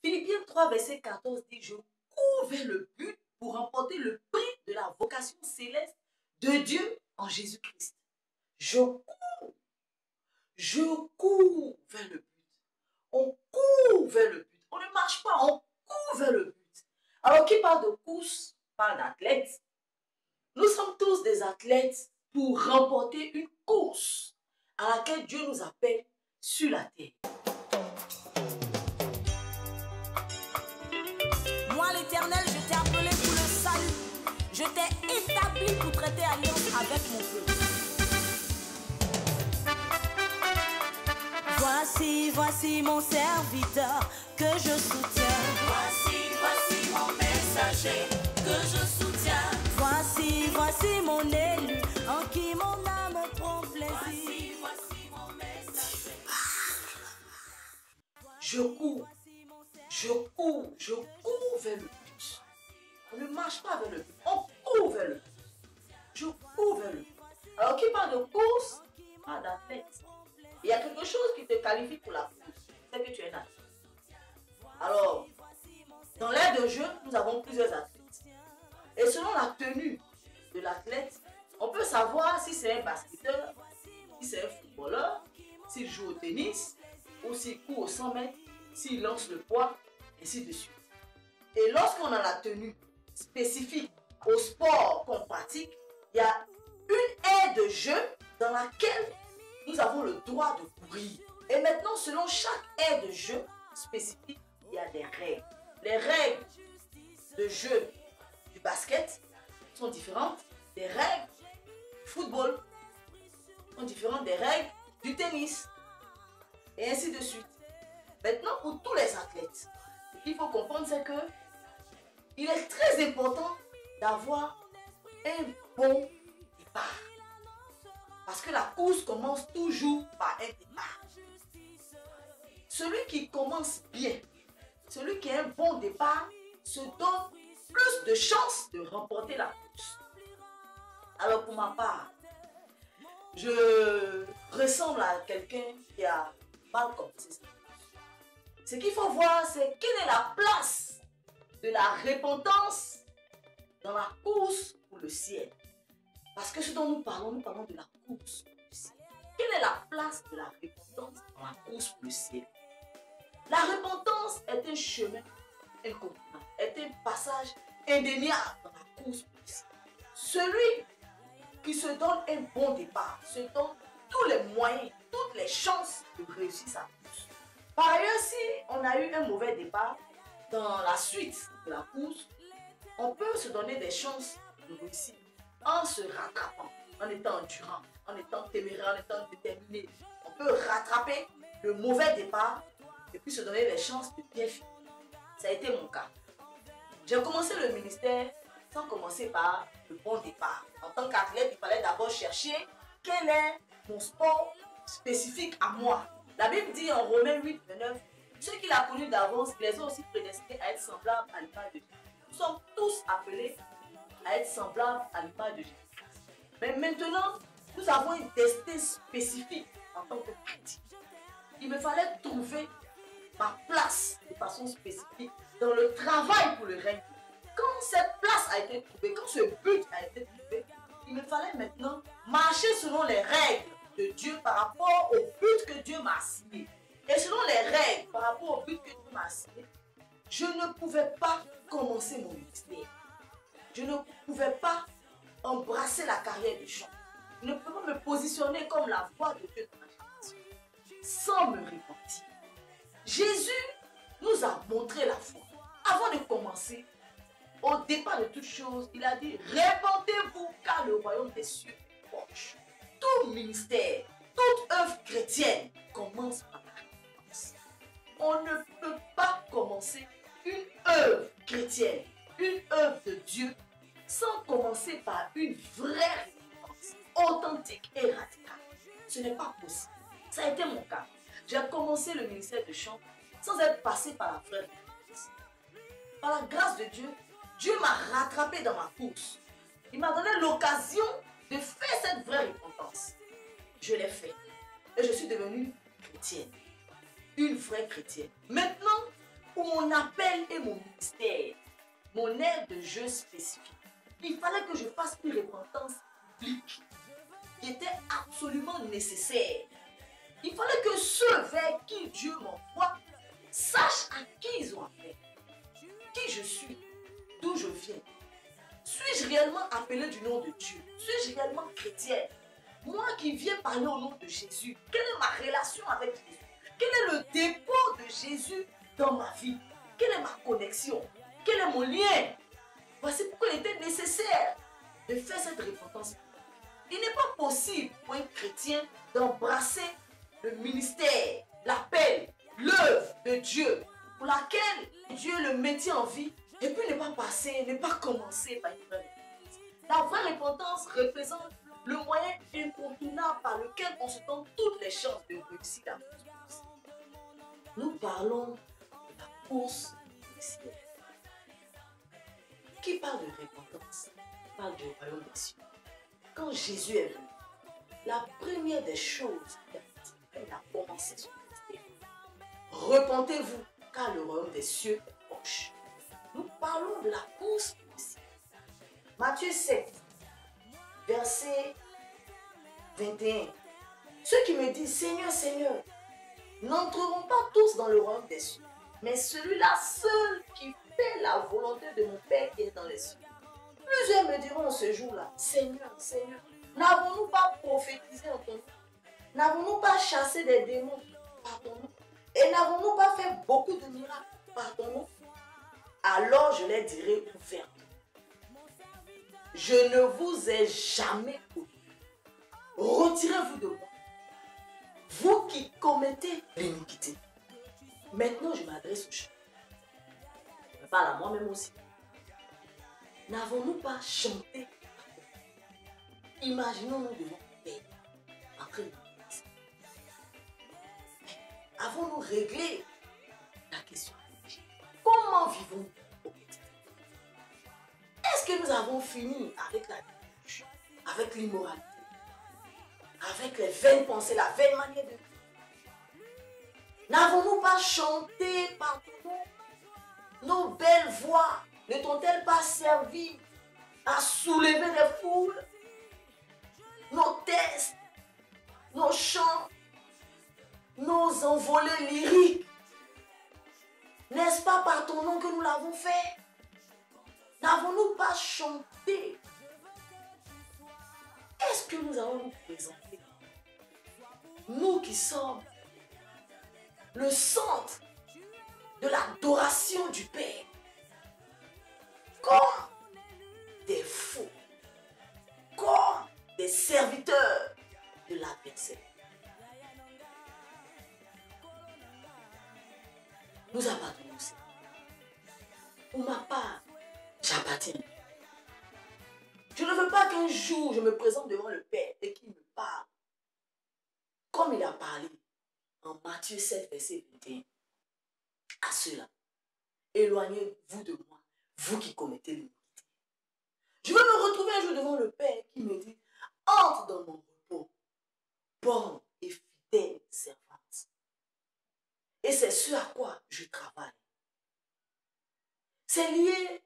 Philippiens 3, verset 14 dit, je cours vers le but pour remporter le prix de la vocation céleste de Dieu en Jésus-Christ. Je cours vers le but. On court vers le but. On ne marche pas, on court vers le but. Alors, qui parle de course, parle d'athlète. Nous sommes tous des athlètes pour remporter une course à laquelle Dieu nous appelle sur la terre. Moi, l'Éternel, je t'ai appelé pour le salut. Je t'ai établi pour traiter alliance avec mon peuple. Voici mon serviteur que je soutiens. Voici mon messager que je soutiens. Voici mon élu en qui mon âme prend plaisir. Voici mon messager. Je cours vers le but. On ne marche pas vers le but, on court vers le but. Je cours vers le but. Alors, qui parle de course, parle d'athlète. Il y a quelque chose qui te qualifie pour la course, c'est que tu es un athlète. Alors, dans l'aire de jeu, nous avons plusieurs athlètes. Et selon la tenue de l'athlète, on peut savoir si c'est un basketteur, si c'est un footballeur, s'il joue au tennis, ou s'il court au 100 mètres, s'il lance le poids, ainsi de suite. Et lorsqu'on a la tenue spécifique au sport qu'on pratique, il y a une aire de jeu dans laquelle nous avons le droit de courir. Et maintenant, selon chaque aire de jeu spécifique, il y a des règles. Les règles de jeu du basket sont différentes des règles du football, sont différentes des règles du tennis, et ainsi de suite. Maintenant, pour tous les athlètes, ce qu'il faut comprendre, c'est que il est très important d'avoir un bon départ. Parce que la course commence toujours par un départ. Celui qui commence bien, celui qui a un bon départ, se donne plus de chances de remporter la course. Alors pour ma part, je ressemble à quelqu'un qui a mal commencé sa course. Ce qu'il faut voir, c'est quelle est la place de la repentance dans la course pour le ciel. Parce que ce dont nous parlons de la course pour le ciel. Quelle est la place de la repentance dans la course pour le ciel? La repentance est un chemin incontournable, est un passage indéniable dans la course pour le ciel. Celui qui se donne un bon départ, se donne tous les moyens, toutes les chances de réussir sa course. Par ailleurs, si on a eu un mauvais départ, dans la suite de la course, on peut se donner des chances de réussir en se rattrapant, en étant endurant, en étant téméraire, en étant déterminé. On peut rattraper le mauvais départ et puis se donner les chances de bien finir. Ça a été mon cas. J'ai commencé le ministère sans commencer par le bon départ. En tant qu'athlète, il fallait d'abord chercher quel est mon sport spécifique à moi. La Bible dit en Romains 8, 29, ceux qu'il a connus d'avance, il les a aussi prédestinés à être semblables à l'image de Jésus. Nous sommes tous appelés à être semblables à l'image de Jésus. Mais maintenant, nous avons une destinée spécifique en tant que chrétien. Il me fallait trouver ma place de façon spécifique dans le travail pour le règne. Quand cette place a été trouvée, quand ce but a été trouvé, il me fallait maintenant marcher selon les règles de Dieu par rapport au but que Dieu m'a assigné. Et selon les règles par rapport au but que Dieu m'a assigné, je ne pouvais pas commencer mon ministère. Je ne pouvais pas embrasser la carrière de chant. Je ne pouvais pas me positionner comme la voix de Dieu dans ma génération sans me repentir. Jésus nous a montré la foi. Avant de commencer, au départ de toute chose, il a dit « Répentez-vous car le royaume des cieux est proche ». Tout ministère, toute œuvre chrétienne commence par la repentance. On ne peut pas commencer une œuvre chrétienne, une œuvre de Dieu, sans commencer par une vraie repentance, authentique et radicale. Ce n'est pas possible. Ça a été mon cas. J'ai commencé le ministère de chant sans être passé par la vraie repentance. Par la grâce de Dieu, Dieu m'a rattrapé dans ma course. Il m'a donné l'occasion de faire cette vraie repentance. Je l'ai fait. Et je suis devenue chrétienne. Une vraie chrétienne. Maintenant, où mon appel et mon ministère, mon aire de jeu spécifique, il fallait que je fasse une repentance publique qui était absolument nécessaire. Il fallait que ceux vers qui Dieu m'envoie sachent à qui ils ont affaire, qui je suis, d'où je viens. Suis-je réellement appelé du nom de Dieu? Suis-je réellement chrétien? Moi qui viens parler au nom de Jésus, quelle est ma relation avec Jésus? Quel est le dépôt de Jésus dans ma vie? Quelle est ma connexion? Quel est mon lien? Voici pourquoi il était nécessaire de faire cette repentance. Il n'est pas possible pour un chrétien d'embrasser le ministère, l'appel, l'œuvre de Dieu pour laquelle Dieu le mettait en vie et puis ne pas passer, ne pas commencer par une vraie repentance. La vraie repentance représente le moyen incontournable par lequel on se donne toutes les chances de réussir la course. Nous parlons de la course du ciel. Qui parle de repentance parle du royaume des cieux. Quand Jésus est venu, la première des choses qu'il a dit, il a commencé son ministère. Repentez-vous, car le royaume des cieux est proche. Nous parlons de la course du ciel. Matthieu 7, verset 21. Ceux qui me disent Seigneur, Seigneur, n'entreront pas tous dans le royaume des cieux, mais celui-là seul qui fait la volonté de mon Père qui est dans les cieux. Plusieurs me diront ce jour-là, Seigneur, Seigneur, n'avons-nous pas prophétisé en ton nom? N'avons-nous pas chassé des démons par ton nom? Et n'avons-nous pas fait beaucoup de miracles par ton nom? Alors je les dirai ouvertement, je ne vous ai jamais connu. Retirez-vous de moi, vous qui commettez l'iniquité. Maintenant je m'adresse aux gens. Je parle à moi-même aussi. N'avons-nous pas chanté? Imaginons-nous devant le Père en train de danser. Avons-nous réglé la question? Comment vivons-nous au quotidien? Est-ce que nous avons fini avec la débauche, avec l'immoralité, avec les vaines pensées, la vaine manière de vivre? N'avons-nous pas chanté par ton nom? Nos belles voix ne t'ont-elles pas servi à soulever les foules? Nos tests, nos chants, nos envolées lyriques, n'est-ce pas par ton nom que nous l'avons fait? N'avons-nous pas chanté? Est-ce que nous allons nous présenter, nous qui sommes le centre de l'adoration du Père, comme des faux, comme des serviteurs de l'adversaire? Nous appartenons au Seigneur. Pour ma part, j'appartiens. Je ne veux pas qu'un jour je me présente devant le Père et qu'il me parle comme il a parlé en Matthieu 7, verset 21. À ceux-là, éloignez-vous de moi, vous qui commettez l'iniquité. Je veux me retrouver un jour devant le Père qui me dit, entre dans mon repos, bonne et fidèle servante. Et c'est ce à quoi je travaille. C'est lié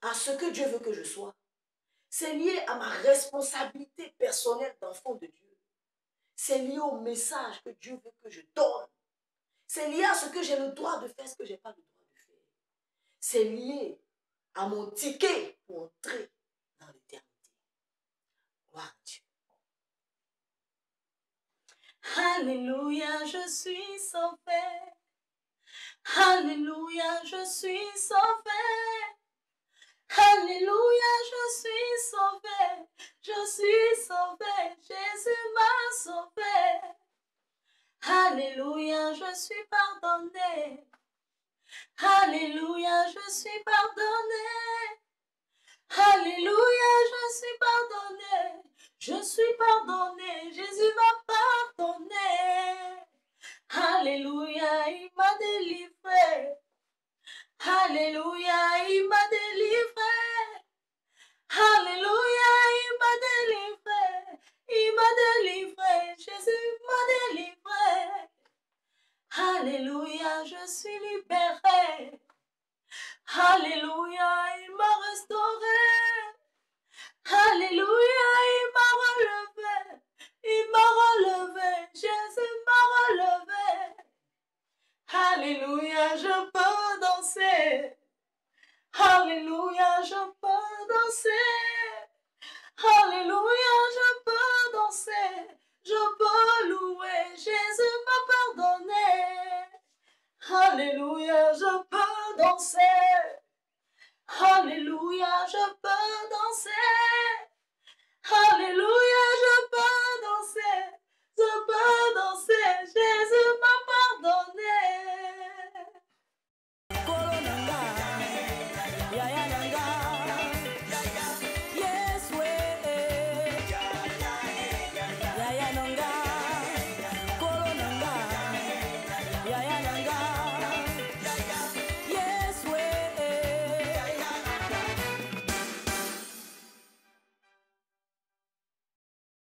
à ce que Dieu veut que je sois. C'est lié à ma responsabilité personnelle d'enfant de Dieu. C'est lié au message que Dieu veut que je donne. C'est lié à ce que j'ai le droit de faire, ce que je n'ai pas le droit de faire. C'est lié à mon ticket pour entrer dans l'éternité. Gloire à Dieu. Alléluia, je suis sauvé. Alléluia, je suis sauvé. Alléluia, je suis sauvé. Je suis sauvé. Jésus m'a sauvé. Alléluia, je suis pardonné. Alléluia, je suis pardonné. Alléluia, je suis pardonné. Je suis pardonné. Jésus m'a pardonné. Alléluia, il m'a délivré. Alléluia, il m'a délivré. Alléluia, il m'a délivré. Il m'a délivré. Jésus m'a délivré. Alléluia, je suis libéré. Alléluia, il m'a restauré. Alléluia, il m'a relevé. Il m'a relevé. Jésus m'a relevé. Alléluia, je peux danser. Alléluia, je peux danser. Alléluia, je peux danser. Je peux louer. Jésus m'a pardonné. Alléluia, je peux danser. Alléluia, je peux danser. Alléluia, je peux danser. Je peux danser. Jésus